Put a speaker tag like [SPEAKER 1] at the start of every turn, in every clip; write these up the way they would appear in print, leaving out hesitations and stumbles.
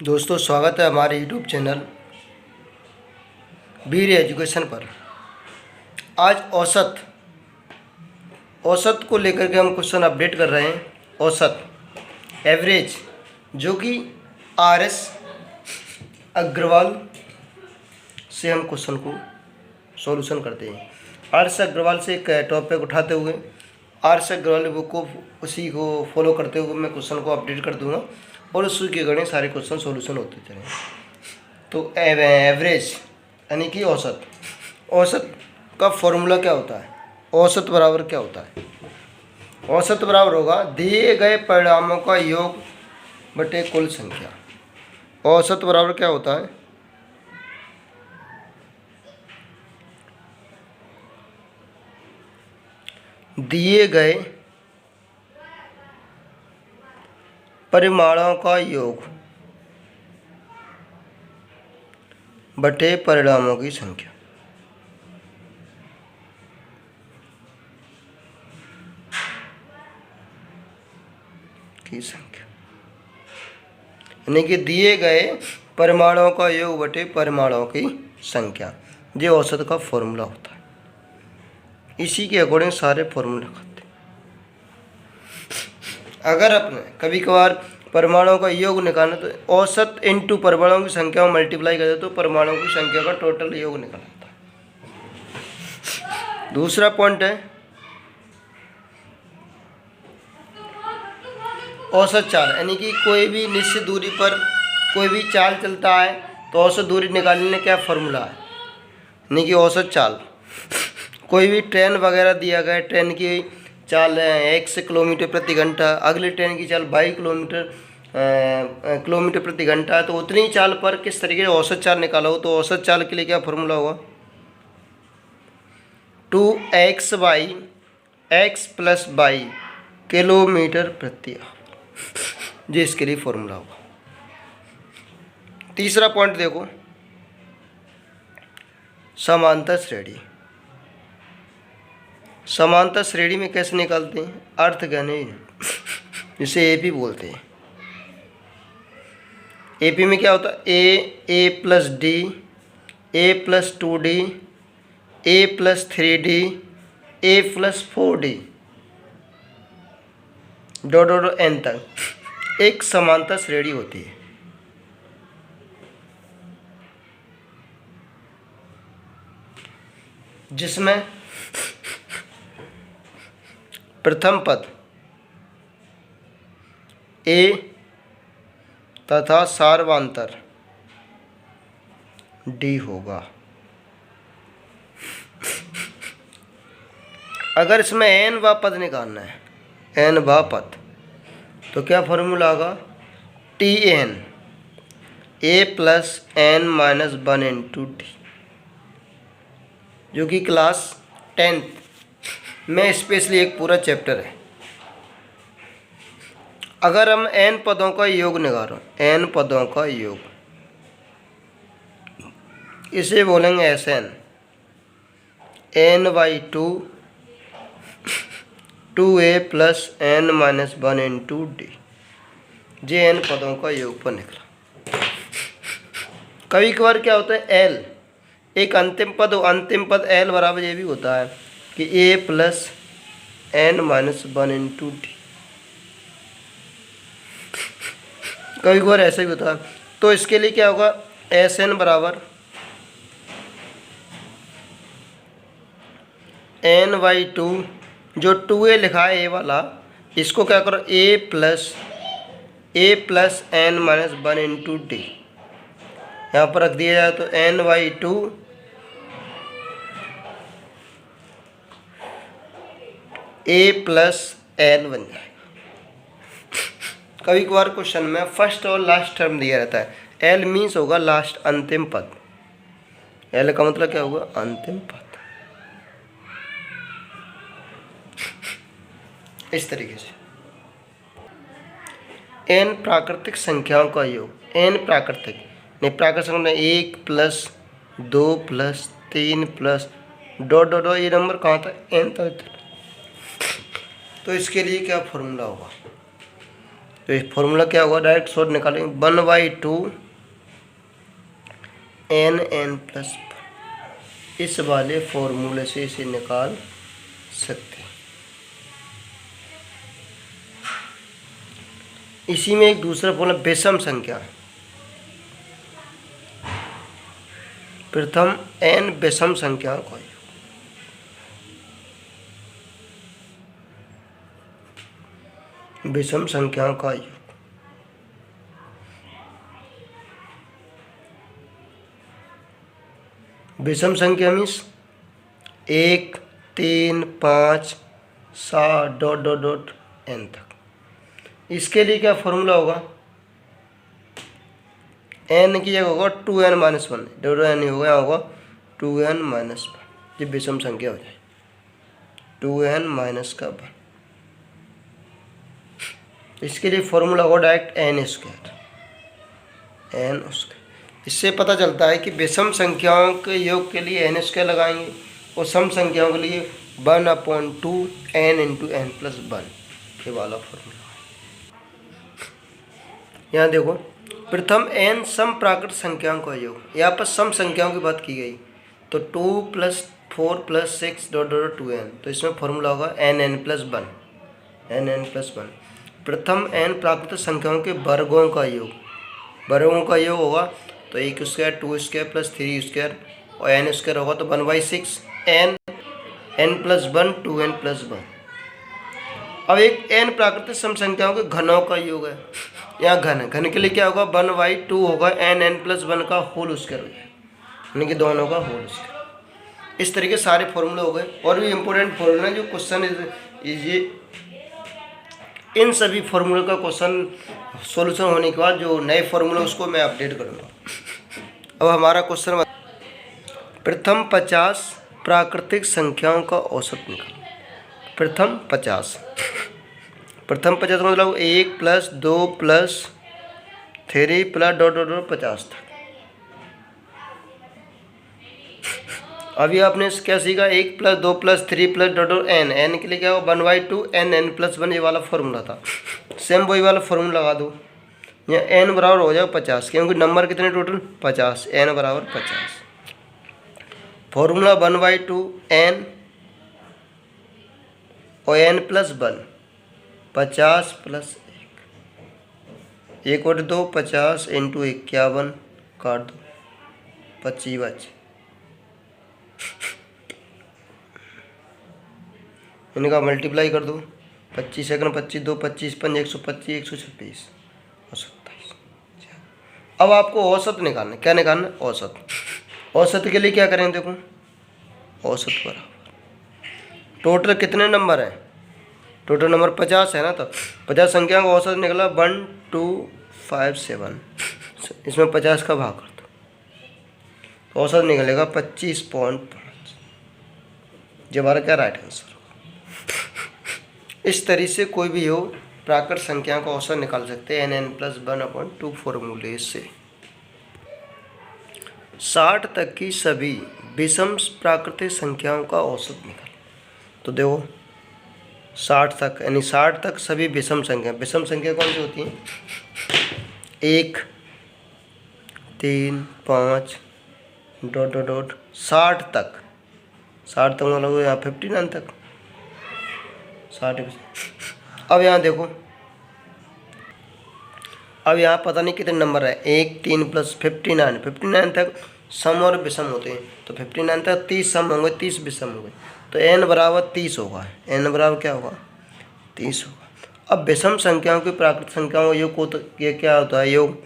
[SPEAKER 1] दोस्तों, स्वागत है हमारे यूट्यूब चैनल वीर एजुकेशन पर। आज औसत को लेकर के हम क्वेश्चन अपडेट कर रहे हैं। औसत, एवरेज, जो कि RS अग्रवाल से हम क्वेश्चन को सॉल्यूशन करते हैं। RS अग्रवाल से एक टॉपिक उठाते हुए RS अग्रवाल बुक को उसी को फॉलो करते हुए मैं क्वेश्चन को अपडेट कर दूंगा और उसी के अकॉर्डिंग सारे क्वेश्चन सॉल्यूशन होते चले। तो एवरेज यानी कि औसत का फॉर्मूला क्या होता है? औसत बराबर क्या होता है? औसत बराबर होगा दिए गए परिणामों का योग बटे कुल संख्या। औसत बराबर क्या होता है? दिए गए परिमाणों का योग बटे परिणामों की संख्या। यानी कि दिए गए परिमाणों का योग बटे परिमाणों की संख्या, ये औसत का फॉर्मूला होता है। इसी के अकॉर्डिंग सारे फॉर्मूले करते हैं। अगर अपने कभी कभार परमाणुओं का योग निकालना तो औसत इंटू परमाणुओं की संख्या में मल्टीप्लाई कर दे तो परमाणुओं की संख्या का टोटल योग निकल आता है। दूसरा पॉइंट है औसत चाल, यानी कि कोई भी निश्चित दूरी पर कोई भी चाल चलता है तो औसत दूरी निकालने का क्या फॉर्मूला है? यानी कि औसत चाल, कोई भी ट्रेन वगैरह दिया गया, ट्रेन की चाल 1 किलोमीटर प्रति घंटा, अगली ट्रेन की चाल 22 किलोमीटर प्रति घंटा है, तो उतनी चाल पर किस तरीके से औसत चाल निकाला हो? तो औसत चाल के लिए क्या फॉर्मूला होगा? 2x by x plus by kilometre प्रति आवर, ये इसके लिए फॉर्मूला होगा। तीसरा पॉइंट देखो, समांतर श्रेणी। समांतर श्रेणी में कैसे निकालते हैं? अर्थ कहने जिसे एपी बोलते हैं। एपी में क्या होता है? A plus D, A plus 2d, A plus 3d, A plus 4d, dot dot N तक एक समांतर श्रेणी होती है। जिसमें प्रथम पद ए तथा सार्वांतर डी होगा। अगर इसमें एन व पद निकालना है, एन व पद, तो क्या फॉर्मूला होगा? T N A plus N minus 1 into D, जो कि क्लास 10th में स्पेशली एक पूरा चैप्टर है। अगर हम n पदों का योग निकालो, n पदों का योग, इसे बोलेंगे Sn, n/2 2a plus n minus 1 into D, जे n पदों का योग पर निकला। कभी कभार क्या होता है? l एक अंतिम पद हो, अंतिम पद l बराबर ये भी होता है कि a plus n minus 1 into D, कभी कभार ऐसा भी होता है। तो इसके लिए क्या होगा? Sn बराबर n/2, जो 2a लिखा है a वाला, इसको क्या करो? a plus n minus 1 into D, यहाँ पर रख दिया जाए तो n/2 a प्लस n बन जाएगा। कभी कभार क्वेश्चन में फर्स्ट और लास्ट टर्म दिया रहता है। एल मीन्स होगा लास्ट, अंतिम पद। एल का मतलब क्या होगा? अंतिम पद। इस तरीके से एन प्राकृतिक संख्याओं का योग, एन प्राकृतिक नहीं, प्राकृतिक संख्या 1 plus 2 plus 3 plus dot dot, ये नंबर कहाँ था? एन तक। तो इसके लिए क्या फॉर्मूला होगा? तो ये फॉर्मूला क्या होगा, डायरेक्ट शॉर्ट निकालेंगे 1/2 n+1। इस वाले फॉर्मूले से इसे निकाल सकते हैं। इसी में एक दूसरा फॉर्मूला विषम संख्या, प्रथम n विषम संख्या का योग, विषम संख्याओं का योग। विषम संख्या मीन्स 1, 3, 5, 7 ... n तक। इसके लिए क्या फॉर्मूला होगा, n की जगह होगा 2n-1, n होगा 2n-1, जब विषम संख्या हो जाए 2n-1। इसके लिए फॉर्मूला होगा डायरेक्ट n²। इससे पता चलता है कि विषम संख्याओं के योग के लिए n² लगाएंगे और सम संख्याओं के लिए 1/2 n × n+1 ये वाला फॉर्मूला। यहाँ देखो, प्रथम n सम प्राकृत संख्याओं का योग, यहाँ पर सम संख्याओं की बात की गई, तो 2 + 4 + 6 ... 2n, तो इसमें फॉर्मूला होगा n+1। प्रथम n प्राकृत संख्याओं के वर्गों का योग, वर्गों का योग होगा तो 1² 2² + 3² और n² होगा तो 1/6 n+1 2n+1। अब एक n प्राकृतिक सम संख्याओं के घनों का योग है। यहाँ घन के लिए क्या होगा, 1/2 होगा n+1 का होल स्क्वायर हो जाएगा, यानी कि दोनों का होल स्क्वायर। इस तरीके सारे फॉर्मूले हो गए। और भी इम्पोर्टेंट फॉर्मूला जो क्वेश्चन ये इन सभी फॉर्मूले का क्वेश्चन सॉल्यूशन होने के बाद जो नए फॉर्मूले उसको मैं अपडेट करूँगा। अब हमारा क्वेश्चन, प्रथम 50 प्राकृतिक संख्याओं का औसत निकालो। प्रथम 50 का मतलब 1 + 2 + 3 + ... 50 तक। अभी आपने क्या सीखा, 1 + 2 + 3 + ... n के लिए क्या होगा 1/2 n+1 ये वाला फॉर्मूला था। सेम वही वाला फॉर्मूला लगा दो, यहाँ n बराबर हो जाएगा 50, क्योंकि नंबर कितने टोटल 50, n बराबर 50। फॉर्मूला 1/2 n और n+1 50 + 1 1/2 50 × 51, काट दो 25 बचे, इनका मल्टीप्लाई कर दो, 25 × 25 2 25 5 125 126 और 27। अब आपको औसत निकालना, क्या निकालना, औसत। औसत के लिए क्या करें, देखो औसत बराबर टोटल कितने नंबर हैं, टोटल नंबर 50 है ना, तो 50 संख्या का औसत निकला 1257। इसमें 50 का भाग कर दो तो औसत निकलेगा 25.5, जो हमारा क्या राइट आंसर। इस तरीके से कोई भी हो प्राकृत संख्या का औसत निकाल सकते हैं n+1/2 फॉर्मूले से। 60 तक की सभी विषम प्राकृतिक संख्याओं का औसत निकाल। तो देखो 60 तक, यानी 60 तक सभी विषम संख्या कौन सी होती हैं, 1 3 5 ... 60 तक मतलब यहाँ 59 तक 60। अब यहाँ देखो, अब यहाँ पता नहीं कितने नंबर है, 1 3 + 59 तक सम और विषम होते हैं, तो 59 तक 30 सम होंगे 30 विषम होंगे, तो n बराबर 30 होगा, n बराबर क्या होगा 30 होगा। अब विषम संख्याओं की प्राकृतिक संख्याओं का योग को, तो ये क्या होता है योग,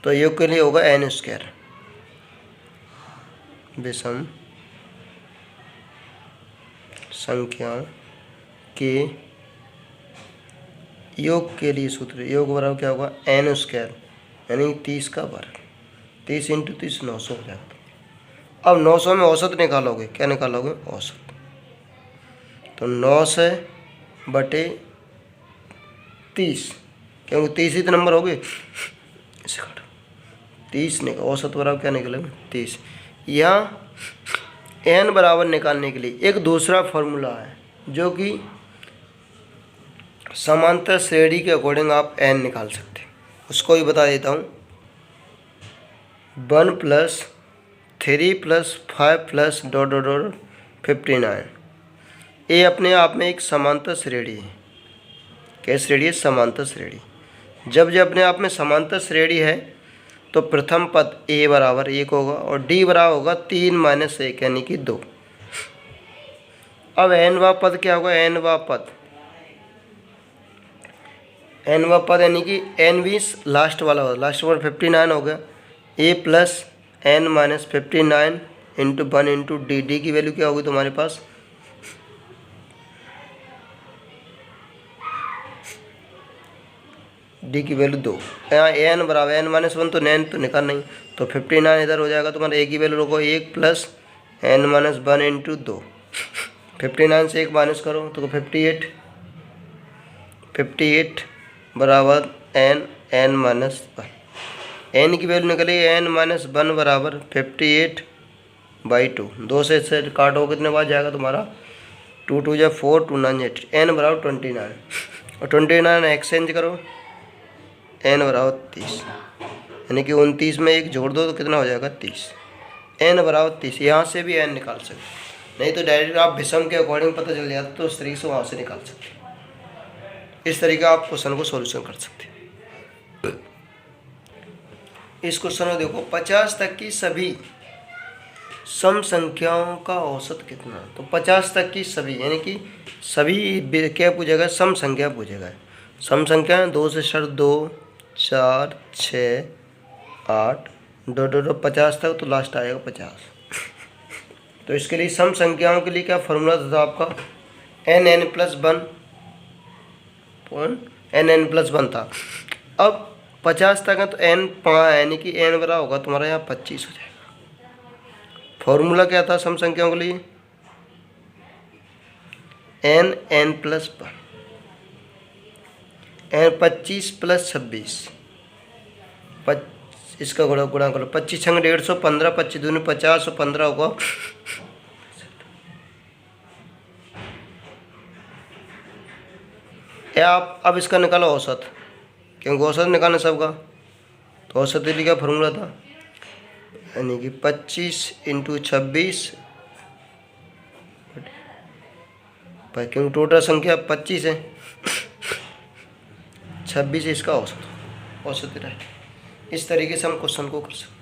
[SPEAKER 1] तो योग के लिए होगा n²। विषम संख्याओं के योग के लिए सूत्र, योग बराबर क्या होगा n², यानी 30 का वर्ग, 30 × 30 900 हो जाएगा। अब 900 में औसत निकालोगे, क्या निकालोगे औसत, तो 900/30, क्योंकि 30 ही तो नंबर हो गए, इसे काटो 30 निकल, औसत बराबर क्या निकलेगा 30। यहाँ n बराबर निकालने के लिए एक दूसरा फॉर्मूला है, जो कि समांतर श्रेणी के अकॉर्डिंग आप n निकाल सकते हैं। उसको भी बता देता हूँ। 1 + 3 + 5 + ... 59। ये अपने आप में एक समांतर श्रेणी है। क्या श्रेणी है? समांतर श्रेणी। जब ये अपने आप में समांतर श्रेणी है तो प्रथम पद a बराबर 1 होगा और d बराबर होगा 3 - 1 यानी कि 2। अब nवा पद क्या होगा? nवा पद यानी कि n20 लास्ट वाला होगा। लास्ट वन 59 हो गया। a + n - 59 × 1 × d। d की वैल्यू क्या होगी तुम्हारे पास? d की वैल्यू 2। यहाँ n बराबर n - 1 तो n तो निकाल नहीं, तो 59 इधर हो जाएगा। तुम्हारा a की वैल्यू रखो 1 + n - 1 × 2। 59 से 1 माइनस करो तो 58 बराबर n n - 1। n की वैल्यू निकली n - 1 बराबर 58/2। 2 से काटो कितने बार जाएगा तुम्हारा? 2 × 2 = 4, 2 × 9 = 8। n बराबर 29 और 29 एक्सचेंज करो, n बराबर 30 यानी कि 29 में 1 जोड़ दो तो कितना हो जाएगा? 30। n बराबर 30। यहाँ से भी n निकाल सकते, नहीं तो डायरेक्ट आप विषम के अकॉर्डिंग पता चल जाता तो उस तरीके से वहाँ से निकाल सकते। इस तरीके आप क्वेश्चन को सॉल्यूशन कर सकते हैं। इस क्वेश्चन में देखो 50 तक की सभी सम संख्याओं का औसत कितना? तो 50 तक की सभी यानी कि सभी क्या पूछेगा? सम संख्या पूछेगा। सम संख्या 2 से शर्त 2, 4, 6, 8, 2 50 तक, तो लास्ट आएगा 50। तो इसके लिए सम संख्याओं के लिए क्या फॉर्मूला था आपका? n + 1 था। अब 50 तक है तो n 5 यानी कि n बराबर होगा तुम्हारा यहाँ 25 हो जाएगा। फॉर्मूला क्या था सम संख्याओं के लिए? n + 1 25 + 26। इसका गुणा करो। 25 × 150 15, 25 दूनी 50 और 15 होगा। आप अब इसका निकालो औसत, क्योंकि औसत निकालना सबका। तो औसत के लिए क्या फॉर्मूला था? यानी कि 25 × 26, क्योंकि टोटल संख्या 25 है, 26 इसका औसत रहे। इस तरीके से हम क्वेश्चन को कर सकते हैं।